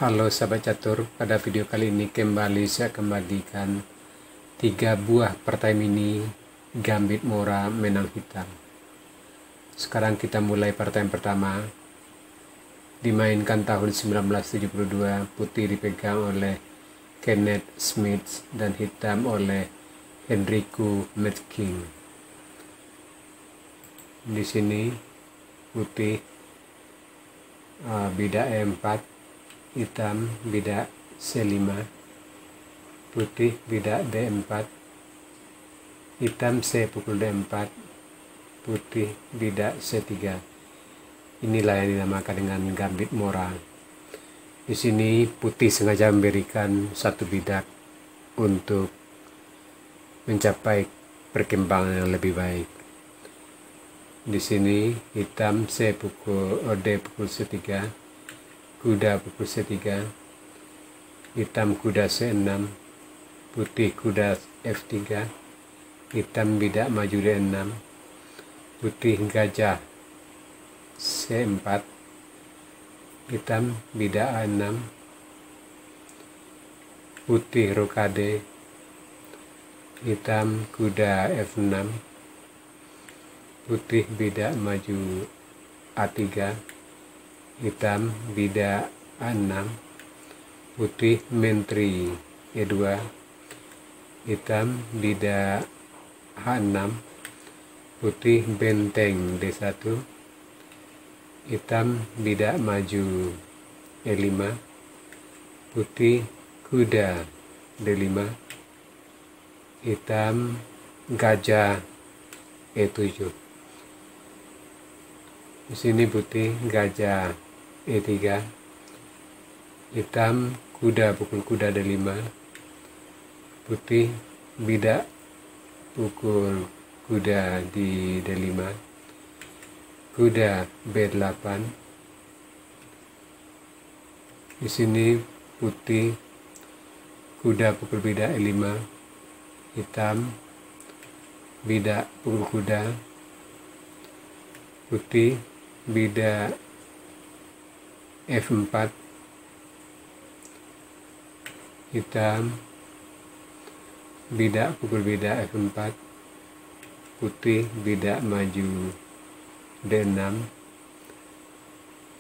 Halo sahabat catur, pada video kali ini kembali saya kembalikan 3 buah partai mini Gambit Mora Menang Hitam. Sekarang kita mulai partai yang pertama. Dimainkan tahun 1972, putih dipegang oleh Kenneth Smith dan hitam oleh Henrico Metking. Di sini putih bidak E4, hitam bidak C5, putih bidak D4, hitam C pukul D4, putih bidak C3. Inilah yang dinamakan dengan Gambit Mora. Di sini putih sengaja memberikan satu bidak untuk mencapai perkembangan yang lebih baik. Di sini hitam D pukul C3, kuda pukul C3, hitam kuda C6, putih kuda F3, hitam bidak maju D6, putih gajah C4, hitam bidak A6, putih rokade, hitam kuda F6, putih bidak maju A3, hitam bidak A6, putih menteri E2, hitam bidak H6, putih benteng D1, hitam bidak maju E5, putih kuda D5, hitam gajah E7. Di sini putih gajah E3, hitam kuda pukul kuda D5, putih bidak pukul kuda di D5, kuda B8. Di sini putih kuda pukul bidak E5, hitam bidak pukul kuda, putih bidak F4, hitam bidak pukul bidak F4, putih bidak maju D6,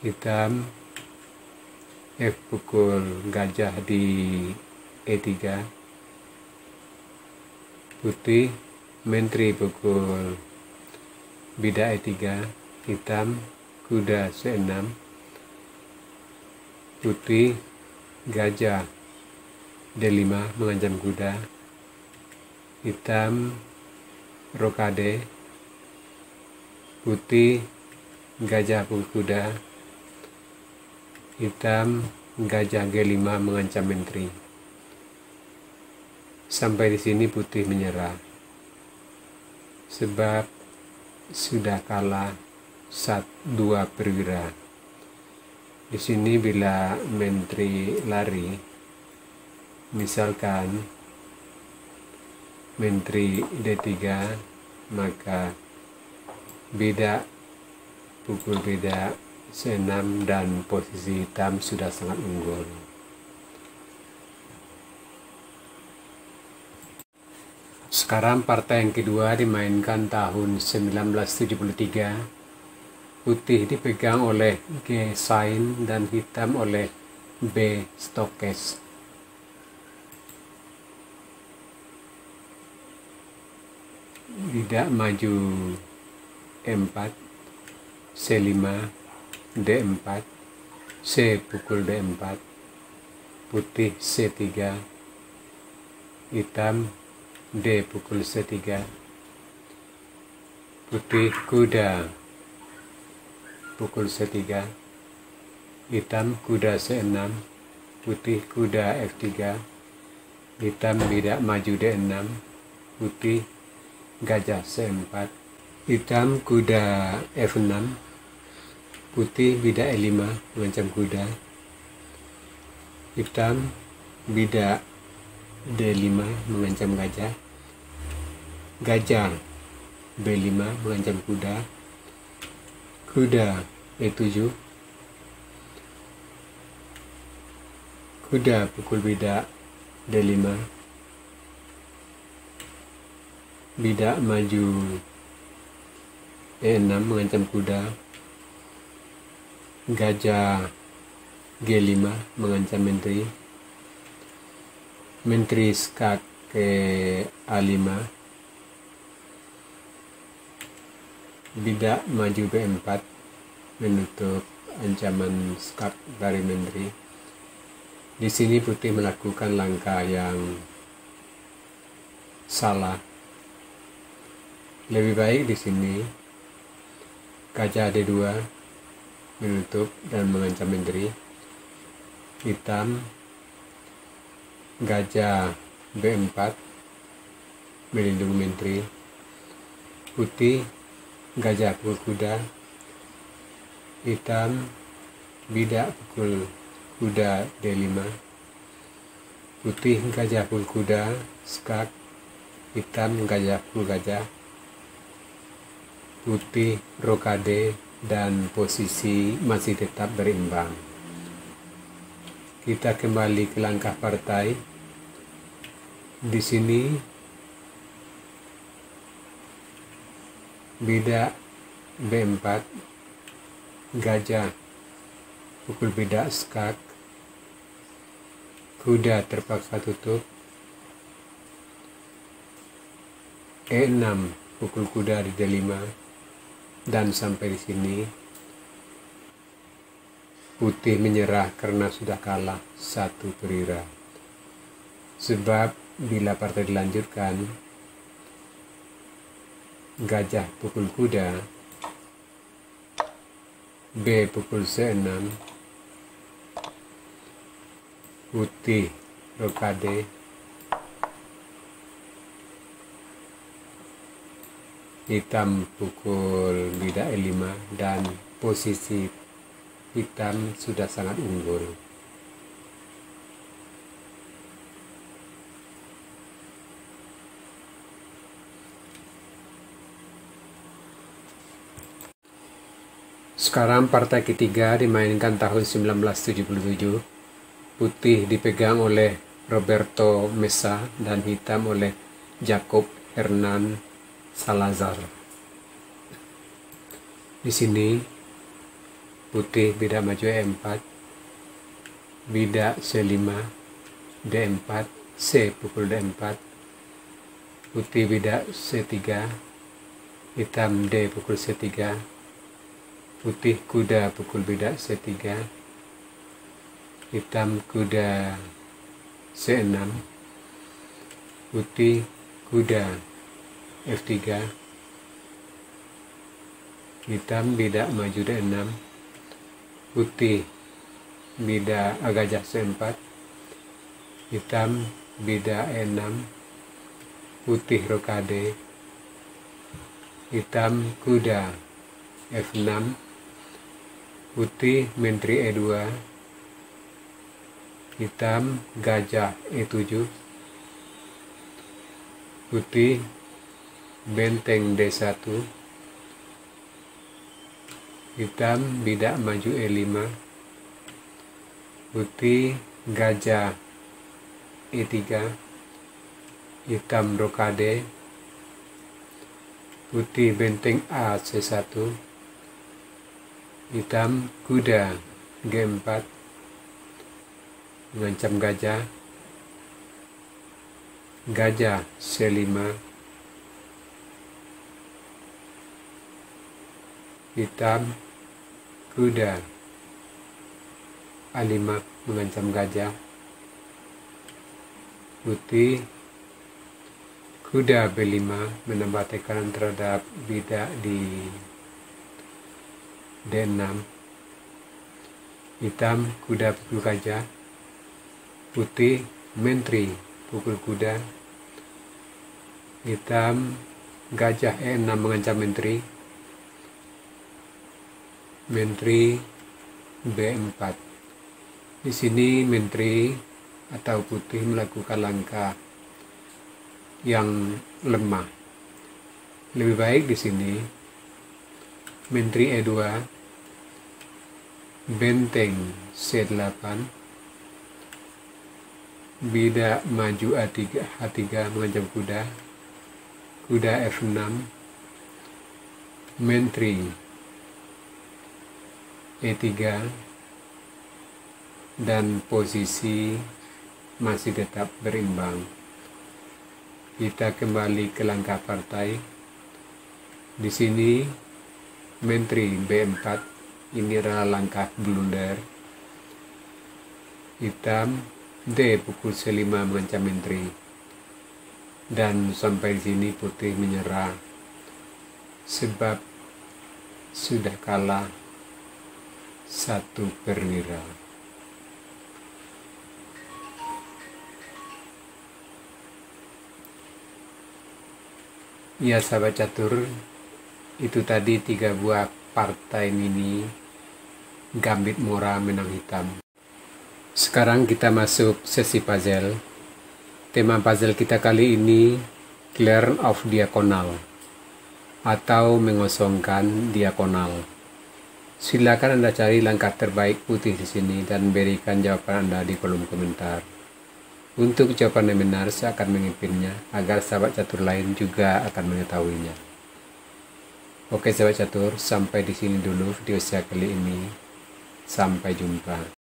hitam F pukul gajah di E3, putih menteri pukul bidak E3, hitam kuda C6, putih gajah D5 mengancam kuda, hitam rokade, putih gajah pukul kuda, hitam gajah G5 mengancam menteri. Sampai di sini putih menyerah sebab sudah kalah 2 perwira. Di sini bila menteri lari, misalkan menteri D3, maka bidak pukul bidak C6 dan posisi hitam sudah sangat unggul. Sekarang partai yang kedua dimainkan tahun 1973. Putih dipegang oleh G Sain dan hitam oleh B Stokes. Bidak maju E4, C5, D4, C pukul D4, putih C3, hitam D pukul C3, putih kuda pukul C3, hitam kuda C6, putih kuda F3, hitam bidak maju D6, putih gajah C4, hitam kuda F6, putih bidak E5 mengancam kuda, hitam bidak D5 mengancam gajah, gajah B5 mengancam kuda, kuda E7, Kuda pukul bidak D5. Bidak maju E6 mengancam kuda. Gajah G5 mengancam menteri. Menteri skak ke A5. Bidak maju B4 menutup ancaman skak dari menteri. Di sini putih melakukan langkah yang salah. Lebih baik di sini gajah D2 menutup dan mengancam menteri. Hitam gajah B4 melindungi menteri. Putih gajah pukul kuda. Hitam bidak pukul kuda D5. Putih gajah pukul kuda skak. Hitam gajah pukul gajah. Putih rokade dan posisi masih tetap berimbang. Kita kembali ke langkah partai. Di sini bidak B4, gajah pukul bidak skak, kuda terpaksa tutup. E6 pukul kuda di D5. Dan sampai di sini putih menyerah karena sudah kalah 1 perwira. Sebab bila partai dilanjutkan, gajah pukul kuda, B pukul C6, putih rokade, hitam pukul bidak E5 dan posisi hitam sudah sangat unggul. Sekarang partai ketiga dimainkan tahun 1977. Putih dipegang oleh Roberto Mesa dan hitam oleh Jacob Hernan Salazar. Di sini putih bidak maju E4, bidak C5, D4, C pukul D4, putih bidak C3, hitam D pukul C3, putih kuda pukul bidak C3, hitam kuda C6, putih kuda F3, hitam bidak maju D6, putih bidak gajah C4, hitam bidak E6, putih rokade, hitam kuda F6, putih menteri E2, hitam gajah E7, putih benteng D1, hitam bidak maju E5, putih gajah E3, hitam rokade, putih benteng A C1, hitam kuda G4 mengancam gajah, gajah C5, hitam kuda A5 mengancam gajah, putih kuda B5 menambah tekanan terhadap bidak di D6, hitam kuda pukul gajah, putih menteri pukul kuda, hitam gajah E6 mengancam menteri, menteri B4. Di sini menteri atau putih melakukan langkah yang lemah. Lebih baik di sini menteri E2, benteng C8, Bida maju H3 mengancam kuda. Kuda F6. Menteri E3. Dan posisi masih tetap berimbang. Kita kembali ke langkah partai. Di sini Menteri B4. Ini adalah langkah blunder. Hitam D pukul 5 mengancam menteri. Dan sampai di sini putih menyerah sebab sudah kalah 1 perwira. Ya sahabat catur, itu tadi 3 buah partai mini Gambit Mora menang hitam. Sekarang kita masuk sesi puzzle. Tema puzzle kita kali ini clear of diagonal atau mengosongkan diagonal. Silakan Anda cari langkah terbaik putih di sini dan berikan jawaban Anda di kolom komentar. Untuk jawaban yang benar, saya akan mengirimnya agar sahabat catur lain juga akan mengetahuinya. Oke sahabat catur, sampai di sini dulu video saya kali ini. Sampai jumpa.